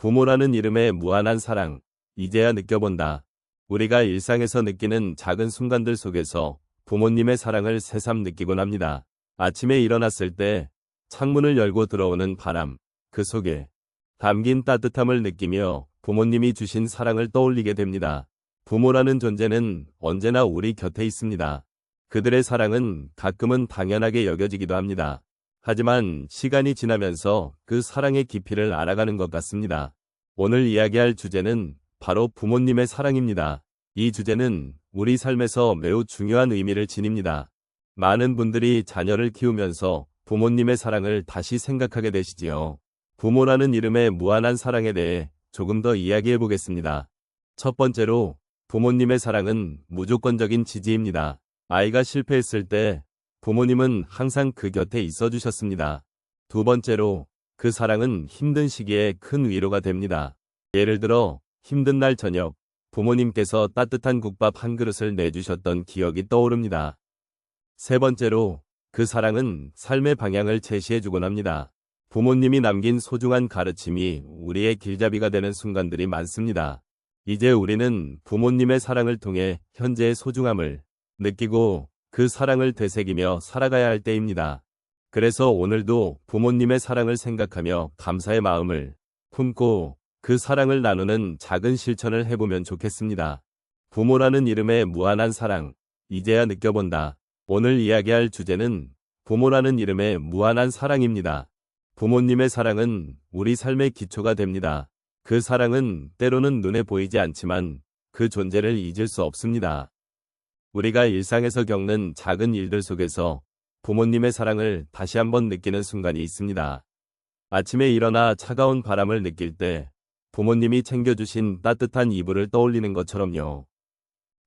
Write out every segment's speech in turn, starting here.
부모라는 이름의 무한한 사랑, 이제야 느껴본다. 우리가 일상에서 느끼는 작은 순간들 속에서 부모님의 사랑을 새삼 느끼곤 합니다. 아침에 일어났을 때 창문을 열고 들어오는 바람, 그 속에 담긴 따뜻함을 느끼며 부모님이 주신 사랑을 떠올리게 됩니다. 부모라는 존재는 언제나 우리 곁에 있습니다. 그들의 사랑은 가끔은 당연하게 여겨지기도 합니다. 하지만 시간이 지나면서 그 사랑의 깊이를 알아가는 것 같습니다. 오늘 이야기할 주제는 바로 부모님의 사랑입니다. 이 주제는 우리 삶에서 매우 중요한 의미를 지닙니다. 많은 분들이 자녀를 키우면서 부모님의 사랑을 다시 생각하게 되시지요. 부모라는 이름의 무한한 사랑에 대해 조금 더 이야기해 보겠습니다. 첫 번째로, 부모님의 사랑은 무조건적인 지지입니다. 아이가 실패했을 때 부모님은 항상 그 곁에 있어 주셨습니다. 두 번째로, 그 사랑은 힘든 시기에 큰 위로가 됩니다. 예를 들어 힘든 날 저녁, 부모님께서 따뜻한 국밥 한 그릇을 내주셨던 기억이 떠오릅니다. 세 번째로, 그 사랑은 삶의 방향을 제시해주곤 합니다. 부모님이 남긴 소중한 가르침이 우리의 길잡이가 되는 순간들이 많습니다. 이제 우리는 부모님의 사랑을 통해 현재의 소중함을 느끼고 그 사랑을 되새기며 살아가야 할 때입니다. 그래서 오늘도 부모님의 사랑을 생각하며 감사의 마음을 품고 그 사랑을 나누는 작은 실천을 해보면 좋겠습니다. 부모라는 이름의 무한한 사랑, 이제야 느껴본다. 오늘 이야기할 주제는 부모라는 이름의 무한한 사랑입니다. 부모님의 사랑은 우리 삶의 기초가 됩니다. 그 사랑은 때로는 눈에 보이지 않지만 그 존재를 잊을 수 없습니다. 우리가 일상에서 겪는 작은 일들 속에서 부모님의 사랑을 다시 한번 느끼는 순간이 있습니다. 아침에 일어나 차가운 바람을 느낄 때 부모님이 챙겨주신 따뜻한 이불을 떠올리는 것처럼요.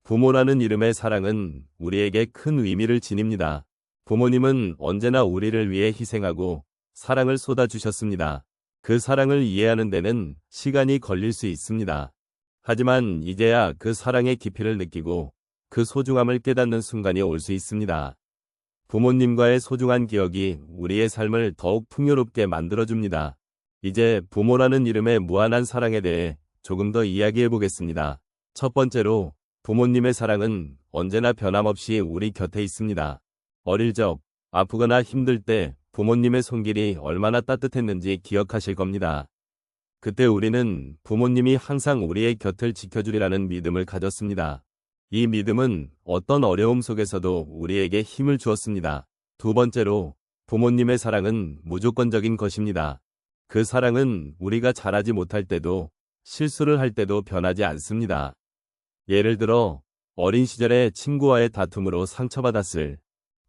부모라는 이름의 사랑은 우리에게 큰 의미를 지닙니다. 부모님은 언제나 우리를 위해 희생하고 사랑을 쏟아주셨습니다. 그 사랑을 이해하는 데는 시간이 걸릴 수 있습니다. 하지만 이제야 그 사랑의 깊이를 느끼고 그 소중함을 깨닫는 순간이 올 수 있습니다. 부모님과의 소중한 기억이 우리의 삶을 더욱 풍요롭게 만들어줍니다. 이제 부모라는 이름의 무한한 사랑에 대해 조금 더 이야기해 보겠습니다. 첫 번째로, 부모님의 사랑은 언제나 변함없이 우리 곁에 있습니다. 어릴 적, 아프거나 힘들 때 부모님의 손길이 얼마나 따뜻했는지 기억하실 겁니다. 그때 우리는 부모님이 항상 우리의 곁을 지켜주리라는 믿음을 가졌습니다. 이 믿음은 어떤 어려움 속에서도 우리에게 힘을 주었습니다. 두 번째로, 부모님의 사랑은 무조건적인 것입니다. 그 사랑은 우리가 잘하지 못할 때도, 실수를 할 때도 변하지 않습니다. 예를 들어 어린 시절에 친구와의 다툼으로 상처받았을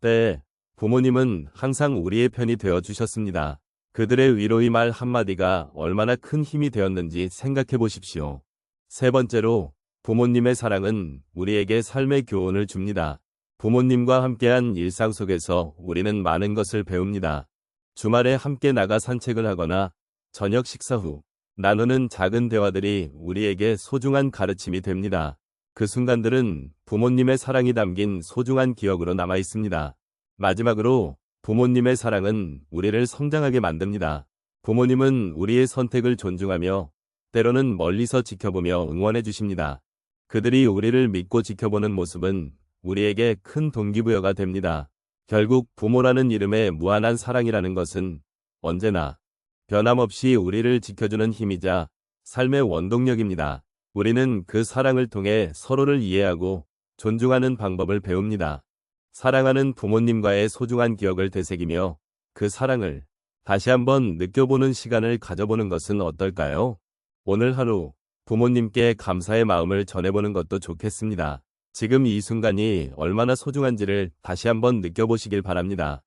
때 부모님은 항상 우리의 편이 되어 주셨습니다. 그들의 위로의 말 한마디가 얼마나 큰 힘이 되었는지 생각해 보십시오. 세 번째로, 부모님의 사랑은 우리에게 삶의 교훈을 줍니다. 부모님과 함께한 일상 속에서 우리는 많은 것을 배웁니다. 주말에 함께 나가 산책을 하거나 저녁 식사 후 나누는 작은 대화들이 우리에게 소중한 가르침이 됩니다. 그 순간들은 부모님의 사랑이 담긴 소중한 기억으로 남아 있습니다. 마지막으로, 부모님의 사랑은 우리를 성장하게 만듭니다. 부모님은 우리의 선택을 존중하며 때로는 멀리서 지켜보며 응원해 주십니다. 그들이 우리를 믿고 지켜보는 모습은 우리에게 큰 동기부여가 됩니다. 결국 부모라는 이름의 무한한 사랑이라는 것은 언제나 변함없이 우리를 지켜주는 힘이자 삶의 원동력입니다. 우리는 그 사랑을 통해 서로를 이해하고 존중하는 방법을 배웁니다. 사랑하는 부모님과의 소중한 기억을 되새기며 그 사랑을 다시 한번 느껴보는 시간을 가져보는 것은 어떨까요? 오늘 하루 부모님께 감사의 마음을 전해보는 것도 좋겠습니다. 지금 이 순간이 얼마나 소중한지를 다시 한번 느껴보시길 바랍니다.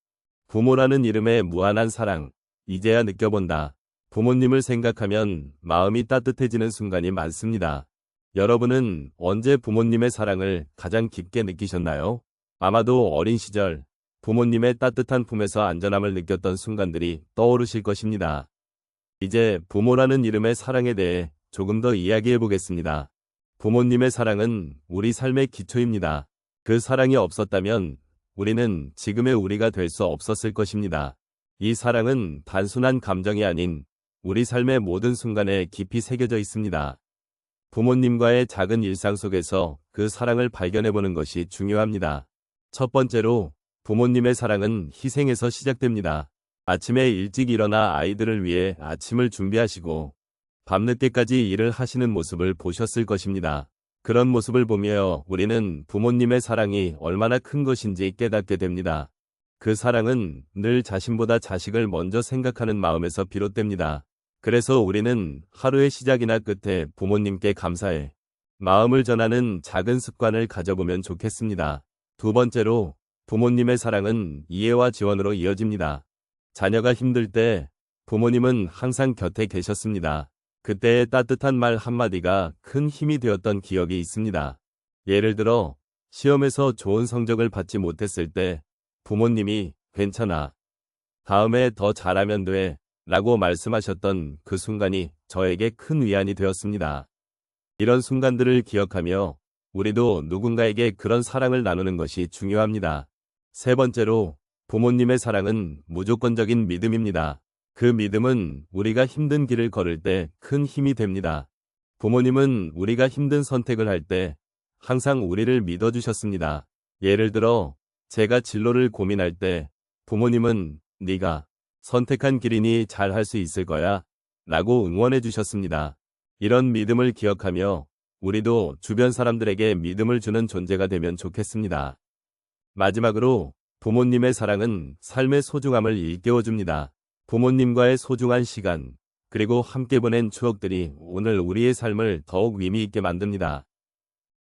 부모라는 이름의 무한한 사랑, 이제야 느껴본다. 부모님을 생각하면 마음이 따뜻해지는 순간이 많습니다. 여러분은 언제 부모님의 사랑을 가장 깊게 느끼셨나요? 아마도 어린 시절 부모님의 따뜻한 품에서 안전함을 느꼈던 순간들이 떠오르실 것입니다. 이제 부모라는 이름의 사랑에 대해 조금 더 이야기해 보겠습니다. 부모님의 사랑은 우리 삶의 기초입니다. 그 사랑이 없었다면 우리는 지금의 우리가 될 수 없었을 것입니다. 이 사랑은 단순한 감정이 아닌 우리 삶의 모든 순간에 깊이 새겨져 있습니다. 부모님과의 작은 일상 속에서 그 사랑을 발견해보는 것이 중요합니다. 첫 번째로, 부모님의 사랑은 희생에서 시작됩니다. 아침에 일찍 일어나 아이들을 위해 아침을 준비하시고 밤늦게까지 일을 하시는 모습을 보셨을 것입니다. 그런 모습을 보며 우리는 부모님의 사랑이 얼마나 큰 것인지 깨닫게 됩니다. 그 사랑은 늘 자신보다 자식을 먼저 생각하는 마음에서 비롯됩니다. 그래서 우리는 하루의 시작이나 끝에 부모님께 감사해 마음을 전하는 작은 습관을 가져보면 좋겠습니다. 두 번째로, 부모님의 사랑은 이해와 지원으로 이어집니다. 자녀가 힘들 때 부모님은 항상 곁에 계셨습니다. 그때의 따뜻한 말 한마디가 큰 힘이 되었던 기억이 있습니다. 예를 들어, 시험에서 좋은 성적을 받지 못했을 때 부모님이 괜찮아, 다음에 더 잘하면 돼 라고 말씀하셨던 그 순간이 저에게 큰 위안이 되었습니다. 이런 순간들을 기억하며 우리도 누군가에게 그런 사랑을 나누는 것이 중요합니다. 세 번째로, 부모님의 사랑은 무조건적인 믿음입니다. 그 믿음은 우리가 힘든 길을 걸을 때 큰 힘이 됩니다. 부모님은 우리가 힘든 선택을 할 때 항상 우리를 믿어주셨습니다. 예를 들어, 제가 진로를 고민할 때 부모님은 네가 선택한 길이니 잘 할 수 있을 거야 라고 응원해 주셨습니다. 이런 믿음을 기억하며 우리도 주변 사람들에게 믿음을 주는 존재가 되면 좋겠습니다. 마지막으로, 부모님의 사랑은 삶의 소중함을 일깨워줍니다. 부모님과의 소중한 시간, 그리고 함께 보낸 추억들이 오늘 우리의 삶을 더욱 의미 있게 만듭니다.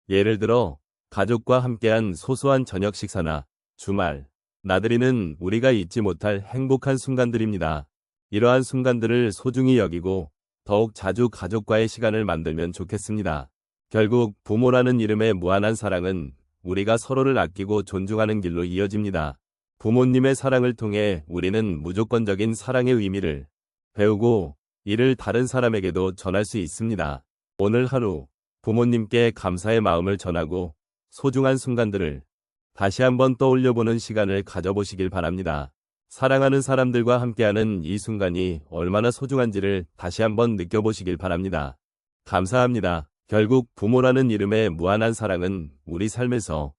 예를 들어, 가족과 함께한 소소한 저녁 식사나 주말, 나들이는 우리가 잊지 못할 행복한 순간들입니다. 이러한 순간들을 소중히 여기고 더욱 자주 가족과의 시간을 만들면 좋겠습니다. 결국 부모라는 이름의 무한한 사랑은 우리가 서로를 아끼고 존중하는 길로 이어집니다. 부모님의 사랑을 통해 우리는 무조건적인 사랑의 의미를 배우고 이를 다른 사람에게도 전할 수 있습니다. 오늘 하루 부모님께 감사의 마음을 전하고 소중한 순간들을 다시 한번 떠올려보는 시간을 가져보시길 바랍니다. 사랑하는 사람들과 함께하는 이 순간이 얼마나 소중한지를 다시 한번 느껴보시길 바랍니다. 감사합니다. 결국 부모라는 이름의 무한한 사랑은 우리 삶에서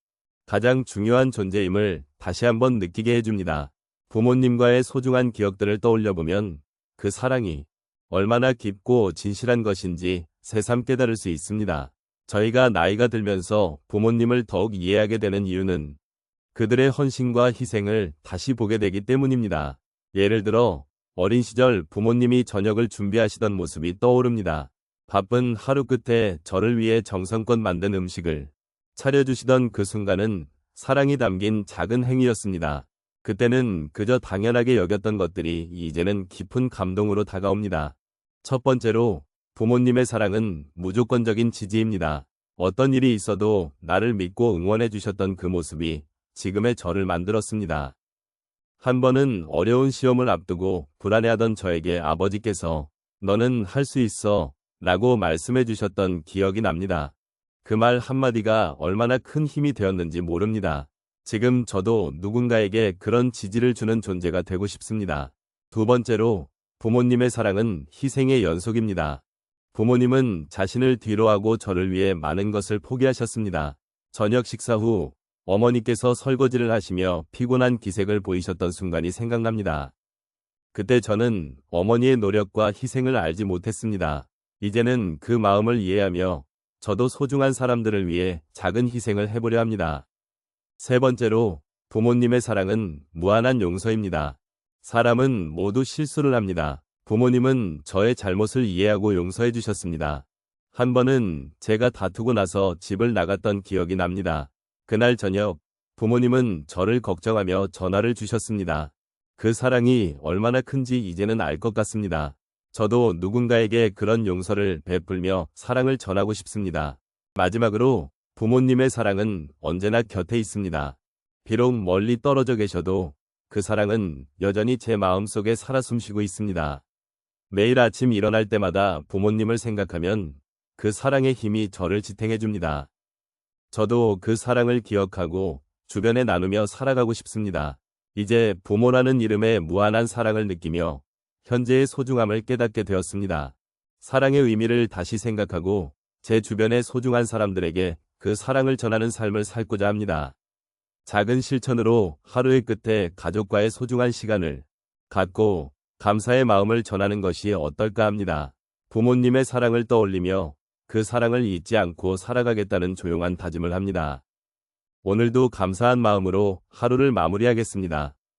가장 중요한 존재임을 다시 한번 느끼게 해줍니다. 부모님과의 소중한 기억들을 떠올려보면 그 사랑이 얼마나 깊고 진실한 것인지 새삼 깨달을 수 있습니다. 저희가 나이가 들면서 부모님을 더욱 이해하게 되는 이유는 그들의 헌신과 희생을 다시 보게 되기 때문입니다. 예를 들어, 어린 시절 부모님이 저녁을 준비하시던 모습이 떠오릅니다. 바쁜 하루 끝에 저를 위해 정성껏 만든 음식을 차려주시던 그 순간은 사랑이 담긴 작은 행위였습니다. 그때는 그저 당연하게 여겼던 것들이 이제는 깊은 감동으로 다가옵니다. 첫 번째로, 부모님의 사랑은 무조건적인 지지입니다. 어떤 일이 있어도 나를 믿고 응원해 주셨던 그 모습이 지금의 저를 만들었습니다. 한 번은 어려운 시험을 앞두고 불안해하던 저에게 아버지께서 너는 할 수 있어 라고 말씀해 주셨던 기억이 납니다. 그 말 한마디가 얼마나 큰 힘이 되었는지 모릅니다. 지금 저도 누군가에게 그런 지지를 주는 존재가 되고 싶습니다. 두 번째로, 부모님의 사랑은 희생의 연속입니다. 부모님은 자신을 뒤로하고 저를 위해 많은 것을 포기하셨습니다. 저녁 식사 후 어머니께서 설거지를 하시며 피곤한 기색을 보이셨던 순간이 생각납니다. 그때 저는 어머니의 노력과 희생을 알지 못했습니다. 이제는 그 마음을 이해하며 저도 소중한 사람들을 위해 작은 희생을 해보려 합니다. 세 번째로, 부모님의 사랑은 무한한 용서입니다. 사람은 모두 실수를 합니다. 부모님은 저의 잘못을 이해하고 용서해 주셨습니다. 한 번은 제가 다투고 나서 집을 나갔던 기억이 납니다. 그날 저녁, 부모님은 저를 걱정하며 전화를 주셨습니다. 그 사랑이 얼마나 큰지 이제는 알 것 같습니다. 저도 누군가에게 그런 용서를 베풀며 사랑을 전하고 싶습니다. 마지막으로, 부모님의 사랑은 언제나 곁에 있습니다. 비록 멀리 떨어져 계셔도 그 사랑은 여전히 제 마음속에 살아 숨쉬고 있습니다. 매일 아침 일어날 때마다 부모님을 생각하면 그 사랑의 힘이 저를 지탱해 줍니다. 저도 그 사랑을 기억하고 주변에 나누며 살아가고 싶습니다. 이제 부모라는 이름의 무한한 사랑을 느끼며 현재의 소중함을 깨닫게 되었습니다. 사랑의 의미를 다시 생각하고 제 주변의 소중한 사람들에게 그 사랑을 전하는 삶을 살고자 합니다. 작은 실천으로 하루의 끝에 가족과의 소중한 시간을 갖고 감사의 마음을 전하는 것이 어떨까 합니다. 부모님의 사랑을 떠올리며 그 사랑을 잊지 않고 살아가겠다는 조용한 다짐을 합니다. 오늘도 감사한 마음으로 하루를 마무리하겠습니다.